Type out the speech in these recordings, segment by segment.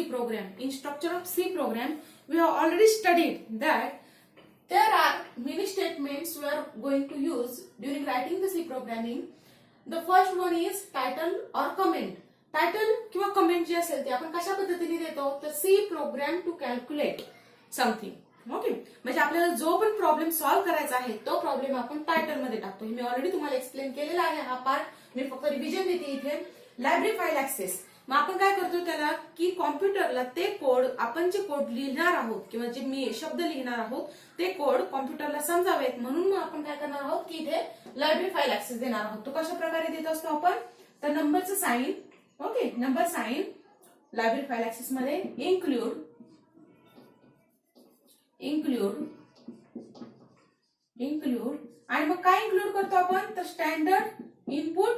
program. In structure of C program, we have already studied that there are many statements we are going to use during writing the C programming. The first one is title or comment. Title किंवा comment जे असेल ते आपण कशा पद्धतीने देतो तर C program to calculate something. Okay, म्हणजे आपल्याला जो पण प्रॉब्लेम सॉल्व्ह करायचा आहे तो प्रॉब्लेम आपण टायटल मध्ये टाकतो. मी ऑलरेडी तुम्हाला एक्सप्लेन केलेला आहे हा पार्ट. मी फक्त रिव्हिजन देते इथे. Library file access. मग आपण काय करतो त्याला की कॉम्प्युटरला ते कोड आपण जे कोड लिहिणार आहोत किंवा जे मी शब्द लिहिणार आहोत ते कोड कॉम्प्युटरला समजावेत म्हणून मग आपण काय करणार आहोत की इथे लायब्ररी फाईल ऍक्सेस देणार आहोत. तो कशा प्रकारे देत असतो आपण तर नंबरचं sign. Okay, number sign library file access मध्ये इन्क्लूड आणि मग काय इन्क्लूड करतो आपण तर standard input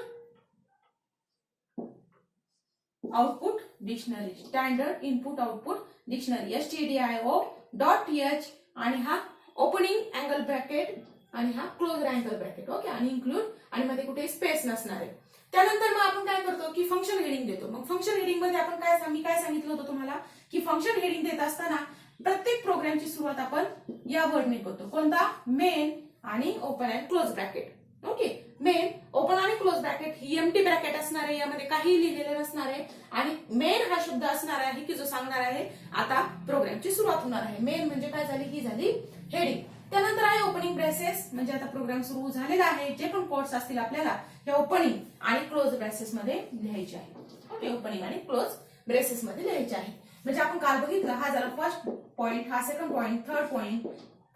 output dictionary. Standard input output dictionary stdio.h आणि हा ओपनिंग अँगल ब्रॅकेट आणि हा क्लोज अँगल ब्रॅकेट. ओके, आणि इन्क्लूड आणि मध्ये कुठे स्पेस नसणार आहे. त्यानंतर मग आपण काय करतो की फंक्शन हेडिंग देतो. मग फंक्शन हेडिंग मध्ये आपण मी काय सांगितलं होतं तुम्हाला की फंक्शन हेडिंग देत असताना प्रत्येक प्रोग्रामची सुरुवात आपण या वर्डने करतो. कोणता मेन आणि open and close bracket. Okay, main open आणि क्लोज ब्रॅकेट ही एम्प्टी ब्रॅकेट असणार आहे. यामध्ये काही लिहिलेलं नसणार आहे आणि मेन हा शब्द असणार आहे की जो सांगणार आहे आता प्रोग्रामची सुरुवात होणार आहे. मेन म्हणजे काय झाली ही झाली हेडिंग. त्यानंतर आहे ओपनिंग ब्रेसेस म्हणजे आता प्रोग्राम सुरू झालेला आहे. जे पण कोड्स असतील आपल्याला हे ओपनिंग आणि क्लोज ब्रेसेस मध्ये लिहायचे आहे. ओके, ओपनिंग आणि क्लोज ब्रेसेस मध्ये लिहायचे आहे. म्हणजे आपण काल बघितलं हा झाला फर्स्ट पॉइंट, हा second point, third point,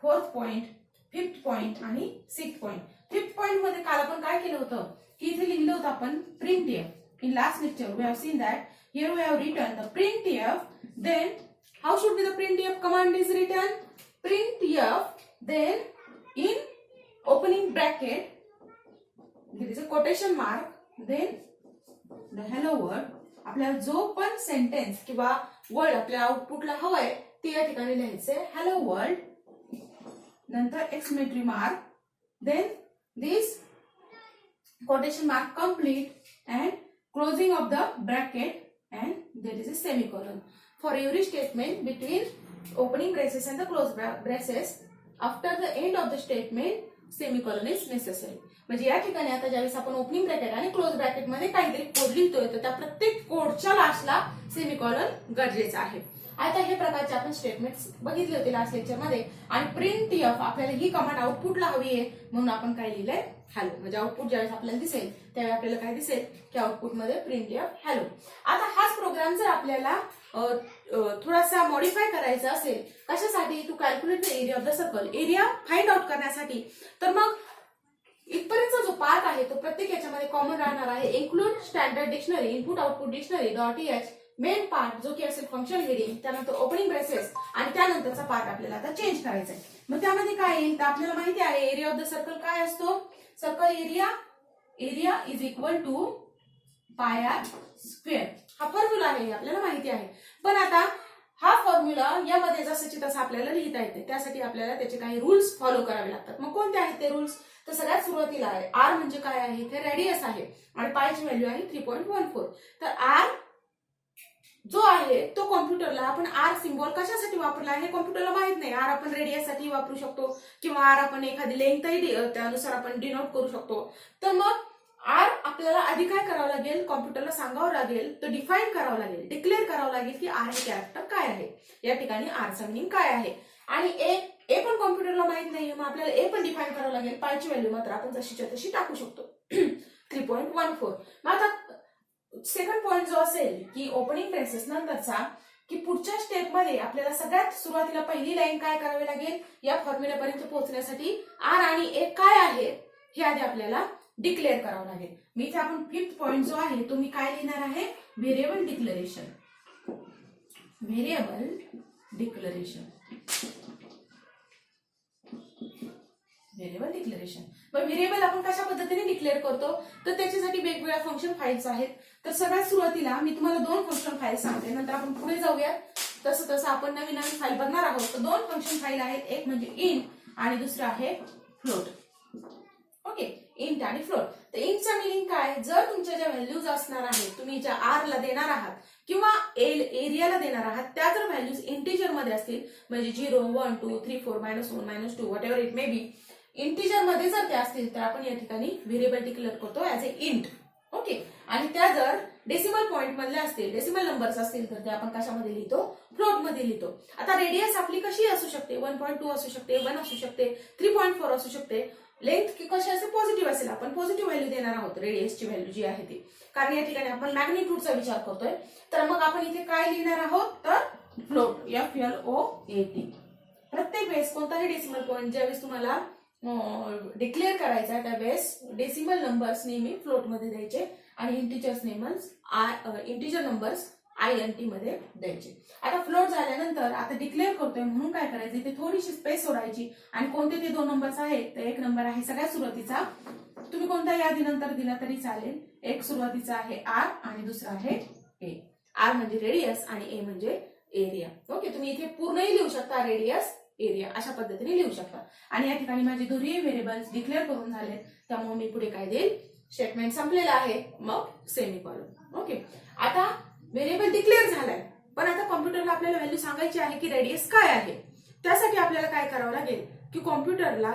fourth point, fifth point आणि सिक्स्थ पॉइंट. फिफ्थ पॉइंट मध्ये काल आपण काय केलं होतं की इथे लिहिलं होतं आपण printf. In last lecture we have seen that here we have written the printf. Then how should be the printf command is written? Printf, then in opening bracket there is a quotation mark, then the hello word. आपल्याला जो पण sentence किंवा word आपल्या आउटपुटला हवाय ते या ठिकाणी लिहायचंय. हॅलो वर्ल्ड, नंतर exclamatory mark, then this quotation mark complete and closing of the bracket and there is a semicolon. For every statement between opening braces and the close braces, after the end of the statement semicolon is necessary. म्हणजे या ठिकाणी आता ज्यावेळेस आपण opening bracket आणि close bracket मध्ये काहीतरी code लिहितोय तर त्या प्रत्येक कोडच्या लास्टला सेमिकॉलन गरजेचं आहे. आता हे प्रकारचे आपण स्टेटमेंट्स बघितले होते लास्ट लेक्चर मध्ये. आणि printf आपल्याला ही कमांड आउटपुटला हवी आहे म्हणून आपण काय लिहिलंय हॅलो. म्हणजे आउटपुट ज्यावेळेस आपल्याला दिसेल त्यावेळी आपल्याला काय दिसेल की आउटपुट मध्ये printf हॅलो. आता हाच प्रोग्राम जर आपल्याला थोडासा मॉडिफाय करायचा असेल कशासाठी to calculate the area of the circle, area find out करण्यासाठी, तर मग इथपर्यंतचा जो पार्ट आहे तो प्रत्येक याच्यामध्ये कॉमन राहणार आहे. Include standard dictionary input output dictionary .h main part जो की असेल फंक्शन हेडिंग, त्यानंतर ओपनिंग ब्रेसेस आणि त्यानंतरचा पार्ट आपल्याला आता चेंज करायचा आहे. मग त्यामध्ये काय येईल तर आपल्याला माहिती आहे एरिया ऑफ द सर्कल काय असतो. Circle area is equal to pi r square. हा फॉर्म्युला आहे आपल्याला माहिती आहे. पण आता हा फॉर्म्युला यामध्ये जसंची तसं आपल्याला लिहिता येते. त्यासाठी आपल्याला त्याचे काही रूल्स फॉलो करावे लागतात. मग कोणते आहेत ते रूल्स तर सगळ्यात सुरुवातीला आहे आर म्हणजे काय आहे ते रेडियस आहे आणि पायची व्हॅल्यू आहे 3.14. तर आर जो आहे तो कॉम्प्युटरला आपण आर सिम्बॉल कशासाठी वापरला आहे कॉम्प्युटरला माहित नाही. आर आपण रेडियस साठी वापरू शकतो किंवा आर आपण एखादी लेंथही त्यानुसार आपण डिनोट करू शकतो. तर मग आर आपल्याला आधी काय करावं लागेल कॉम्प्युटरला सांगावं लागेल, तो डिफाईन करावं लागेल, डिक्लेअर करावं लागेल की आर हे कॅरेक्टर काय आहे, या ठिकाणी आरचं मीनिंग काय आहे. आणि ए पण कॉम्प्युटरला माहित नाही मग आपल्याला ए पण डिफाईन करावं लागेल. पायची व्हॅल्यू मात्र आपण जशीच्या तशी टाकू शकतो 3.14. मग आता सेकंड पॉइंट जो असेल की ओपनिंग ब्रेसेस नंतरचा की पुढच्या स्टेप मध्ये आपल्याला सगळ्यात सुरुवातीला पहिली लाईन काय करावी लागेल या फॉर्म्युल्यापर्यंत पोहोचण्यासाठी आर आणि ए काय आहे हे आधी आपल्याला डिक्लेअर करावं लागेल. मी इथे आपण फिफ्थ पॉइंट जो आहे तो मी काय लिहिणार आहे व्हेरिएबल डिक्लेरेशन. व्हेरिएबल डिक्लेरेशन मग व्हेरिएबल आपण कशा पद्धतीने डिक्लेअर करतो तर त्याच्यासाठी वेगवेगळ्या फंक्शन फाईल्स आहेत. तर सगळ्यात सुरुवातीला मी तुम्हाला दोन फंक्शन फाईल सांगते, नंतर आपण पुढे जाऊया. तसं तसं आपण नवीन नवीन फाईल बघणार आहोत. तर दोन फंक्शन फाईल आहेत, एक म्हणजे इन आणि दुसरं आहे फ्लोट. ओके, इंट आणि फ्लोट. तर इंटचा मिनिंग काय, जर तुमच्या ज्या व्हॅल्यूज असणार आहेत, तुम्ही ज्या आर ला देणार आहात किंवा एरियाला देणार आहात, त्या जर व्हॅल्यूज इंटिजर मध्ये असतील, म्हणजे 0, 1, 2, 3, 4, -1, -2 what ever it may be, integer मध्ये जर त्या असतील तर आपण या ठिकाणी व्हेरिएबल डिक्लेअर करतो ऍज ए इंट. ओके. आणि त्या जर डेसिमल पॉइंट मधले असतील, डेसिमल नंबर्स असतील, तर ते आपण कशामध्ये लिहितो, फ्लोट मध्ये लिहितो. आता रेडियस आपली कशी असू शकते, 1.2 असू शकते, 1 असू शकते, 3.4 असू शकते. लेंथ कशी असेल, पॉझिटिव्ह असेल, आपण पॉझिटिव्ह व्हॅल्यू देणार आहोत रेडियसची व्हॅल्यू जी आहे ती, कारण या ठिकाणी आपण मॅग्निट्यूडचा विचार करतोय. तर मग आपण इथे काय लिहिणार आहोत, तर फ्लोट, FLOAT. प्रत्येक वेळेस कोणताही डेसिमल पॉइंट ज्यावेळेस तुम्हाला डिक्लेअर करायचा आहे त्यावेळेस डेसिमल नंबर्स नेहमी फ्लोट मध्ये द्यायचे आणि इंटिजर नंबर्स INT मध्ये द्यायचे. आता फ्लोट झाल्यानंतर आता डिक्लेअर करतोय म्हणून काय करायचं, इथे थोडीशी स्पेस सोडायची आणि कोणते ते 2 नंबर्स आहेत, तर एक नंबर आहे सगळ्यात सुरुवातीचा, तुम्ही कोणत्या यादी नंतर दिला तरी चालेल. एक सुरुवातीचा आहे R आणि दुसरा आहे A. R म्हणजे रेडियस आणि A म्हणजे एरिया. ओके. तुम्ही इथे पूर्णही लिहू शकता, रेडियस, एरिया अशा पद्धतीने लिहू शकता. आणि या ठिकाणी माझे दोन्ही व्हेरिएबल्स डिक्लेअर करून झाले, त्यामुळे मी पुढे काय देईल, स्टेटमेंट संपलेलं आहे, मग सेमीकोलन. ओके. आता व्हेरिएबल डिक्लेअर झालाय, पण आता कॉम्प्युटरला आपल्याला व्हॅल्यू सांगायची आहे की रेडियस काय आहे. त्यासाठी आपल्याला काय करावं लागेल की कॉम्प्युटरला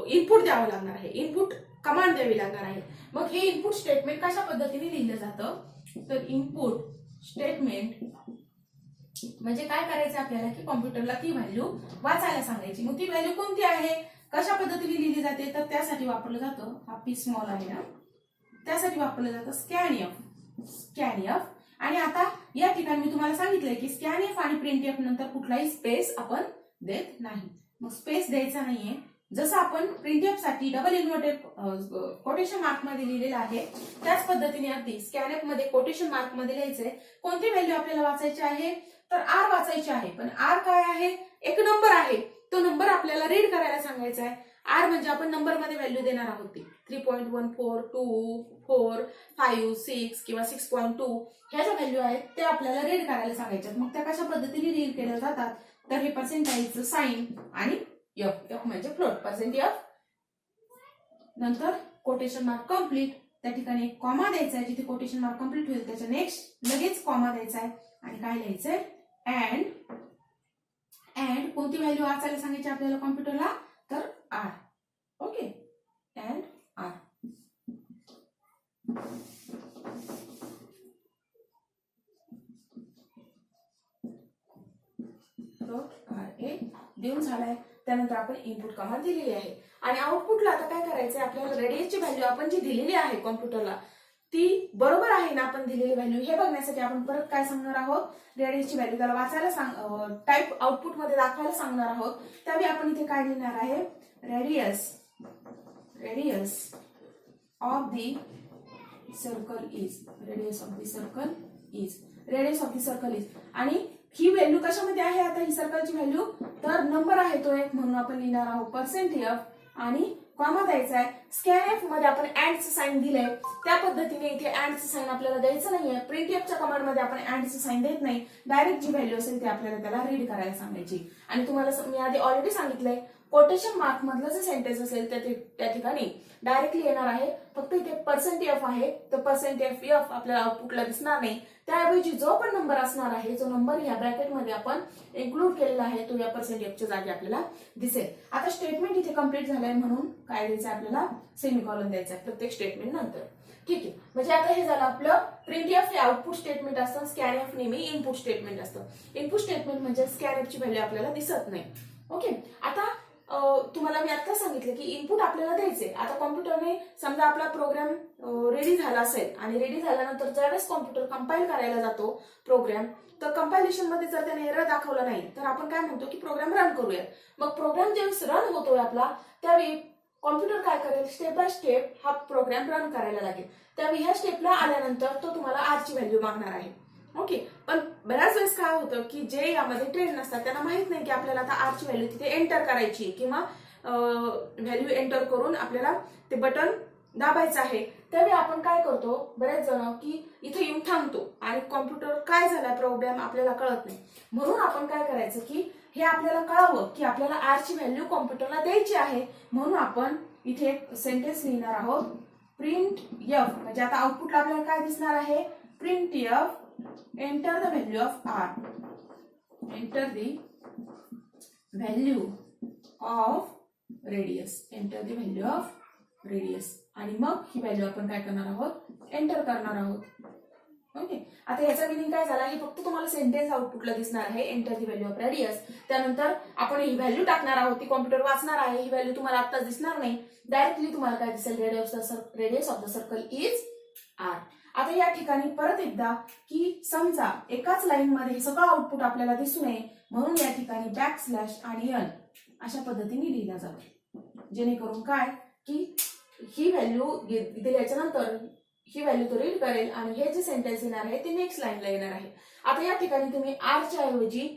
इनपुट द्यावं लागणार आहे, इनपुट कमांड द्यावी लागणार आहे. मग हे इनपुट स्टेटमेंट कशा पद्धतीने लिहिलं जातं, तर इनपुट स्टेटमेंट म्हणजे काय करायचं आपल्याला की कॉम्प्युटरला ती व्हॅल्यू वाचायला सांगायची. मग ती व्हॅल्यू कोणती आहे, कशा पद्धतीने लिहिली जाते, तर त्यासाठी वापरलं जातं, हा पी स्मॉल आहे ना, त्यासाठी वापरलं जातं स्कॅनएफ. आणि आता या ठिकाणी मी तुम्हाला सांगितलंय की स्कॅनएफ आणि प्रिंटएफ नंतर कुठलाही स्पेस आपण देत नाही. मग स्पेस द्यायचा नाहीये, जसं आपण प्रिंटएफ साठी डबल इन्व्हर्टेड कोटेशन मार्क मध्ये लिहिलेलं आहे त्याच पद्धतीने अगदी स्कॅनएफ मध्ये कोटेशन मार्क मध्ये लिहायचंय. कोणती व्हॅल्यू आपल्याला वाचायची आहे, तर R वाचायची आहे. पण R काय आहे, एक नंबर आहे, तो नंबर आपल्याला रीड करायला सांगायचा आहे. R म्हणजे आपण नंबर मध्ये व्हॅल्यू देणार आहोत ती 3.14, 2, 4, 5, 6 किंवा 6.2 ह्या ज्या व्हॅल्यू आहेत ते आपल्याला रीड करायला सांगायच्यात. मग त्या कशा पद्धतीने रीड केल्या जातात, तर हे पर्सेंटाईजचं साइन आणि F म्हणजे फ्लोट, %F नंतर कोटेशन मार्क कम्प्लीट, त्या ठिकाणी एक कॉमा द्यायचा आहे, जिथे कोटेशन मार्क कम्प्लीट होईल त्याच्या नेक्स्ट लगेच कॉमा द्यायचा आहे आणि काय लिहायचंय, अँड कोणती व्हॅल्यू वाचायला सांगायची आपल्याला कॉम्प्युटरला, तर R. Okay. And R. RA देऊन झालाय. त्यानंतर आपण इनपुट कमांड दिलेली आहे आणि आउटपुटला आता काय करायचंय, आपल्याला रेडियसची व्हॅल्यू आपण जी दिलेली आहे कॉम्प्युटरला ती बरोबर आहे ना आपण दिलेली व्हॅल्यू, हे बघण्यासाठी आपण परत काय सांगणार आहोत, रेडियसची व्हॅल्यू त्याला वाचायला टाईप आउटपुट मध्ये दाखवायला सांगणार आहोत. त्यावेळी आपण इथे काय लिहिणार आहे, radius of the circle is, आणि ही व्हॅल्यू कशामध्ये आहे, आता ही सर्कलची व्हॅल्यू, तर नंबर आहे तो एक, म्हणून आपण लिहिणार आहोत %F आणि कॉमा द्यायचा आहे. स्कॅनएफ मध्ये आपण अँडचं साइन दिलंय, त्या पद्धतीने इथे अँडचं साइन आपल्याला द्यायचं नाहीये. प्रिंटएफच्या कमांड मध्ये आपण अँडचं साइन देत नाही, डायरेक्ट जी व्हॅल्यू असेल ती आपल्याला त्याला रीड करायला सांगायची. आणि तुम्हाला मी आधी ऑलरेडी सांगितलंय, कोटेशन मार्क मधलं जे सेंटेन्स असेल त्या ठिकाणी डायरेक्टली येणार आहे. फक्त इथे %F आहे, तर %F आपल्याला आउटपुटला दिसणार नाही. त्याऐवजी जो पण नंबर असणार आहे, जो नंबर या ब्रॅकेटमध्ये आपण इन्क्लूड केलेला आहे, तो या %Fच्या जागी आपल्याला दिसेल. आता स्टेटमेंट इथे कम्प्लीट झालंय, म्हणून काय द्यायचं आपल्याला, सेमीकॉलन द्यायचा आहे प्रत्येक स्टेटमेंट नंतर. ठीक आहे. म्हणजे आता हे झालं आपलं प्रिंटएफ हे आउटपुट स्टेटमेंट असतं, स्कॅनएफ नेहमी इनपुट स्टेटमेंट असतं. इनपुट स्टेटमेंट म्हणजे स्कॅनएफची व्हॅल्यू आपल्याला दिसत नाही. ओके. आता तुम्हाला मी आता सांगितलं की इनपुट आपल्याला द्यायचे. आता कॉम्प्युटरने समजा आपला प्रोग्राम रेडी झाला असेल आणि रेडी झाल्यानंतर ज्यावेळेस कॉम्प्युटर कंपाईल करायला जातो प्रोग्राम, तर कंपायलेशन मध्ये जर त्याने एरर दाखवला नाही तर आपण काय म्हणतो की प्रोग्राम रन करूया. मग प्रोग्राम ज्यावेळेस रन होतोय आपला, त्यावेळी कॉम्प्युटर काय करेल, स्टेप बाय स्टेप हा प्रोग्राम रन करायला लागेल. त्यावेळी ह्या स्टेपला आल्यानंतर तो तुम्हाला R ची व्हॅल्यू मागणार आहे. ओके. पण बऱ्याच वेळेस काय होतं की जे यामध्ये ट्रेन नसतात त्यांना माहित नाही की आपल्याला आता R ची व्हॅल्यू तिथे एंटर करायची किंवा व्हॅल्यू एंटर करून आपल्याला ते बटन दाबायचं आहे. त्यावेळी आपण काय करतो, बरेच जण की इथे येऊन थांबतो आणि कॉम्प्युटर काय झाला प्रोग्राम आपल्याला कळत नाही. म्हणून आपण काय करायचं की हे आपल्याला कळावं की आपल्याला R ची व्हॅल्यू कॉम्प्युटरला द्यायची आहे, म्हणून आपण इथे एक सेंटेन्स लिहिणार आहोत. प्रिंट एफ म्हणजे आता आउटपुटला आपल्याला काय दिसणार आहे. Print f enter the value of r. Enter the value of radius. Enter the value of radius. आणि मग ही व्हॅल्यू आपण काय करणार आहोत एंटर करणार आहोत. ओके. आता याचा मिनिंग काय झाला हे फक्त तुम्हाला सेंटेन्स आउटपुटला दिसणार आहे. Enter the value of radius. त्यानंतर आपण ही व्हॅल्यू टाकणार आहोत. ती कॉम्प्युटर वाचणार आहे. ही व्हॅल्यू तुम्हाला आत्ताच दिसणार नाही. डायरेक्टली तुम्हाला काय दिसेल radius of the circle is r. आता या ठिकाणी परत एकदा की समजा एकाच लाईन मध्ये हे सगळं आउटपुट आपल्याला दिसू नये म्हणून या ठिकाणी बॅकस्लॅश आणि एन अशा पद्धतीने लिहिला जातो. जेणेकरून काय की ही व्हॅल्यू दिल्याच्या नंतर ही व्हॅल्यू तो रीड करेल आणि हे जे सेंटेन्स येणार आहे ते नेक्स्ट लाईनला येणार आहे. आता या ठिकाणी तुम्ही आरच्या ऐवजी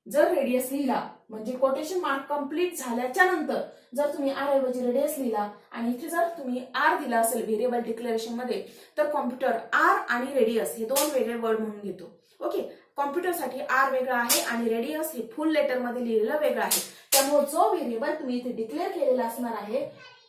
जर रेडियस लिहिला म्हणजे कोटेशन मार्क कंप्लीट झाल्याच्या नंतर जर तुम्ही आर ऐवजी रेडियस लिहिला आणि इथे जर तुम्ही आर दिला असेल व्हेरिएबल डिक्लेरेशन मध्ये तर कॉम्प्युटर आर आणि रेडियस हे दोन वेगळे वर्ड म्हणून घेतो. ओके. कॉम्प्युटरसाठी आर वेगळा आहे आणि रेडियस हे फुल लेटर मध्ये लिहिलेलं वेगळं आहे. त्यामुळे जो व्हेरिएबल तुम्ही इथे डिक्लेअर केलेला असणार आहे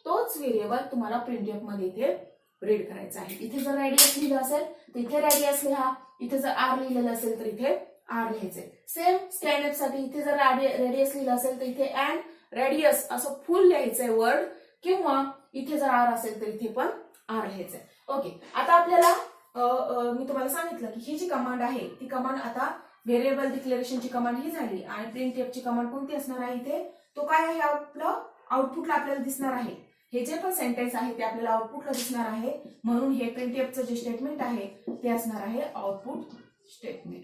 तोच व्हेरिएबल तुम्हाला प्रिंटएफ मध्ये इथे रीड करायचा आहे. इथे जर रेडियस लिहिलं असेल तर इथे रेडियस लिहा. इथे जर आर लिहिलेलं असेल तर इथे आर लिहायचे. सेम स्कॅनएफ साठी इथे जर रेडियस लिहिलं असेल तर इथे अँड रेडियस असं फुल लिहायचंय वर्ड किंवा इथे जर आर असेल तर इथे पण आर लिहायचंय. ओके. आता आपल्याला मी तुम्हाला सांगितलं की ही जी कमांड आहे ती कमांड आता व्हेरिएबल डिक्लेरेशनची कमांड ही झाली आणि प्रिंटएफची कमांड कोणती असणार आहे इथे तो काय आहे आपलं आउटपुटला आपल्याला दिसणार आहे. हे जे पण सेंटेन्स आहे ते आपल्याला आउटपुटला दिसणार आहे म्हणून हे प्रिंटएफचं जे स्टेटमेंट आहे ते असणार आहे आउटपुट स्टेटमेंट.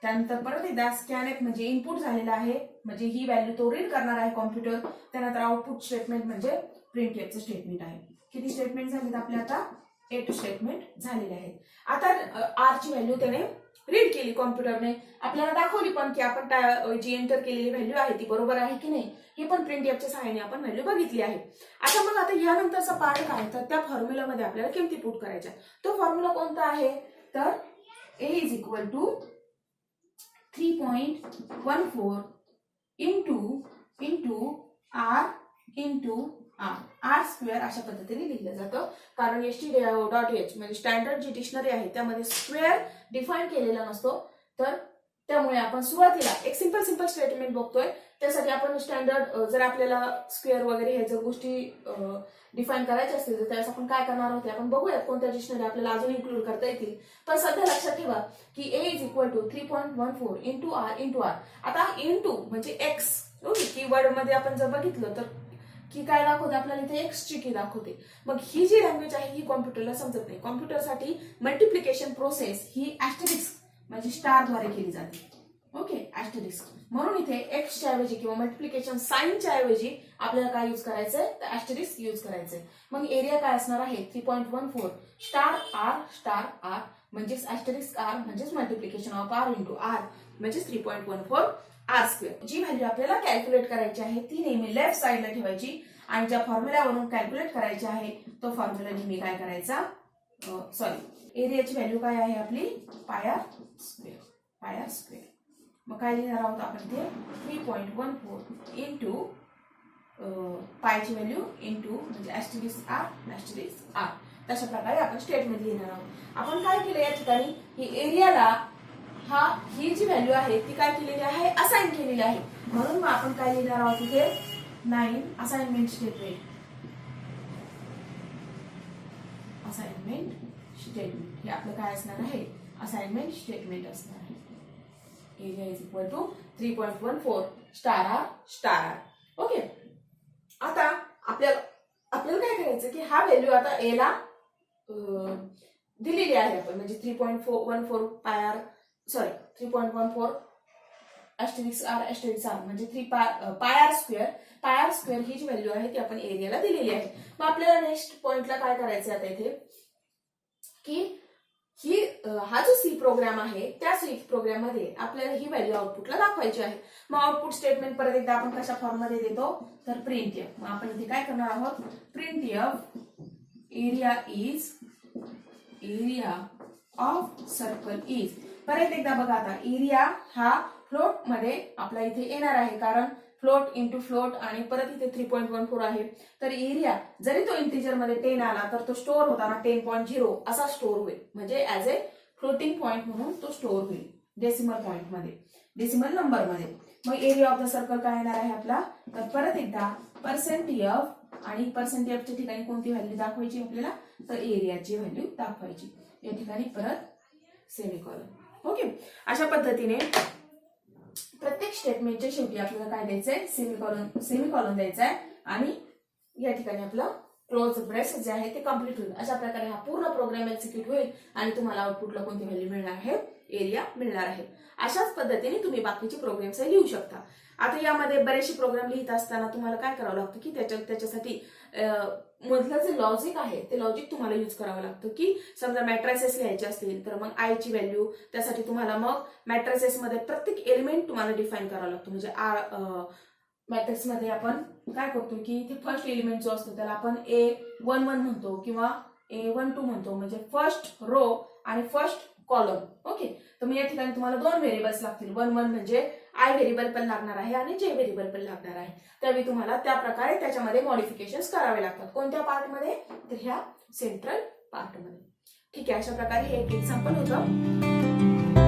त्यानंतर परत एकदा स्कॅनएफ म्हणजे इनपुट झालेला आहे म्हणजे ही व्हॅल्यू तो रीड करणार आहे कॉम्प्युटर. त्यानंतर आउटपुट स्टेटमेंट म्हणजे प्रिंटएफचं स्टेटमेंट आहे. किती स्टेटमेंट झालेत आपले आता 8 स्टेटमेंट झालेले आहेत. आता आरची व्हॅल्यू त्याने रीड केली कॉम्प्युटरने. आपल्याला दाखवली पण की आपण जी एंटर केलेली व्हॅल्यू आहे ती बरोबर आहे की नाही हे पण प्रिंटएफच्या सहाय्याने आपण व्हॅल्यू बघितली आहे. आता यानंतरचा पार्ट काय तर त्या फॉर्म्युलामध्ये आपल्याला किमती पुट करायच्या. तो फॉर्म्युला कोणता आहे तर A is equal to 3.14 into r into r square अशा पद्धतीने लिहिलं जातं. कारण stdio.h म्हणजे स्टँडर्ड जी डिक्शनरी आहे त्यामध्ये स्क्वेअर डिफाईन केलेला नसतो. तर त्यामुळे आपण सुरुवातीला एक सिंपल स्टेटमेंट बघतोय. त्यासाठी आपण स्टँडर्ड जर आपल्याला स्क्वेअर वगैरे हे जर गोष्टी डिफाईन करायच्या असतील तर त्यावेळेस आपण काय करणार आहोत आपण बघूयात कोणत्या डिक्शनरी आपल्याला अजून इन्क्लूड करता येतील. पण सध्या लक्षात ठेवा की A is equal to 3.14 into r. आता इंटू म्हणजे एक्स. ओके. कीवर्ड मध्ये आपण जर बघितलं तर की काय दाखवते आपल्याला इथे एक्स ची की दाखवते. मग ही जी लँग्वेज आहे ही कॉम्प्युटरला समजत नाही. कॉम्प्युटरसाठी मल्टिप्लिकेशन प्रोसेस ही ऍस्टेरिस्क म्हणजे स्टार द्वारे केली जाते. ओके. ऍस्टेरिस्क म्हणून इथे एक्स च्या ऐवजी किंवा मल्टिप्लिकेशन साइनच्या ऐवजी आपल्याला काय यूज करायचंय तर ऍस्टेरिस्क यूज करायचंय. मग एरिया काय असणार आहे 3.14 स्टार आर म्हणजेच ऍस्टेरिस्क आर म्हणजेच multiplication of r into r म्हणजेच 3.14 आर स्क्वेअर. जी व्हॅल्यू आपल्याला कॅल्क्युलेट करायची आहे ती नेहमी लेफ्ट साइडला ठेवायची आणि ज्या फॉर्म्युलावरून कॅल्क्युलेट करायची आहे तो फॉर्म्युला नेहमी काय करायचा एरियाची व्हॅल्यू काय आहे आपली पाय स्क्वेअर. मग काय लिहिणार आहोत आपण ते 3.14 इंटू पायची व्हॅल्यू इंटू म्हणजे ऍस्टेरिस्क आर. तशा प्रकारे आपण स्टेटमेंट लिहिणार आहोत. आपण काय केलं या ठिकाणी ही एरियाला ही जी व्हॅल्यू आहे ती काय केलेली आहे असाइन केलेली आहे म्हणून मग आपण काय लिहिणार आहोत इथे 9 असाइनमेंट स्टेटमेंट. हे आपलं काय असणार आहे असाइनमेंट स्टेटमेंट असणार आहे. Area is equal to 3.14 star r. Okay. आता आपल्याला काय करायचं की हा व्हॅल्यू आता ए ला दिलेली आहे आपण म्हणजे 3.14 3.14 ऍस्टेरिस्क आर म्हणजे 3 पाय आर स्क्वेअर ही जी व्हॅल्यू आहे ती आपण एरियाला दिलेली आहे. मग आपल्याला नेक्स्ट पॉइंटला काय करायचं आता इथे की हा जो सी प्रोग्राम आहे त्या सी प्रोग्राम मध्ये आपल्याला ही व्हॅल्यू आउटपुटला दाखवायची आहे. मग आउटपुट स्टेटमेंट परत एकदा आपण कशा फॉर्म मध्ये देतो तर प्रिंटएफ. मग आपण इथे काय करणार आहोत printf area of circle is परत एकदा बघा आता एरिया हा फ्लोट मध्ये आपला इथे येणार आहे, कारण फ्लोट इंटू फ्लोट आणि परत इथे 3.14 आहे. तर एरिया जरी तो इंटिजर मध्ये 10 आला तर तो स्टोअर होताना 10.0 असा स्टोअर होईल, म्हणजे ऍज ए फ्लोटिंग पॉइंट म्हणून तो स्टोअर होईल डेसिमल पॉइंट मध्ये, डेसिमल नंबर मध्ये. मग एरिया ऑफ द सर्कल काय येणार आहे आपला, तर परत एकदा पर्सेंट एफ, आणि पर्सेंट एफच्या ठिकाणी कोणती व्हॅल्यू दाखवायची आपल्याला, तर एरियाची व्हॅल्यू दाखवायची. या ठिकाणी परत सेमीकॉलन. ओके, अशा पद्धतीने प्रत्येक स्टेटमेंटच्या शेवटी आपल्याला काय द्यायचंय, सेमीकॉलन द्यायचा आहे, आणि या ठिकाणी आपलं क्लोज ब्रेस जे आहे ते कम्प्लीट होईल. अशा प्रकारे हा पूर्ण प्रोग्राम एक्झिक्यूट होईल आणि तुम्हाला आउटपुटला कोणती व्हॅल्यू मिळणार आहे, एरिया मिळणार आहे. अशाच पद्धतीने तुम्ही बाकीचे प्रोग्राम्स लिहू शकता. आता यामध्ये बरेचसे प्रोग्राम लिहित असताना तुम्हाला काय करावं लागतं की त्याच्यासाठी मधलं जे लॉजिक आहे ते लॉजिक तुम्हाला यूज करावं लागतं. की समजा मॅट्रायसेस लिहायचे असतील तर मग आयची व्हॅल्यू, त्यासाठी तुम्हाला मग मॅट्रायसेस मध्ये प्रत्येक एलिमेंट तुम्हाला डिफाईन करावं लागतो. म्हणजे मॅट्रिक्स मध्ये आपण काय करतो की इथे फर्स्ट एलिमेंट जो असतो त्याला आपण A11 म्हणतो किंवा A12 म्हणतो, म्हणजे फर्स्ट रो आणि फर्स्ट कॉलम. ओके, तर मग या ठिकाणी तुम्हाला 2 व्हेरिएबल्स लागतील. 1 म्हणजे आय व्हेरिएबल पण लागणार आहे आणि जे व्हेरिएबल पण लागणार आहे. त्यावेळी तुम्हाला त्या प्रकारे त्याच्यामध्ये मॉडिफिकेशन्स करावे लागतात. कोणत्या पार्टमध्ये, तर ह्या सेंट्रल पार्टमध्ये. ठीक आहे, अशा प्रकारे हे एक एक्झाम्पल होतं.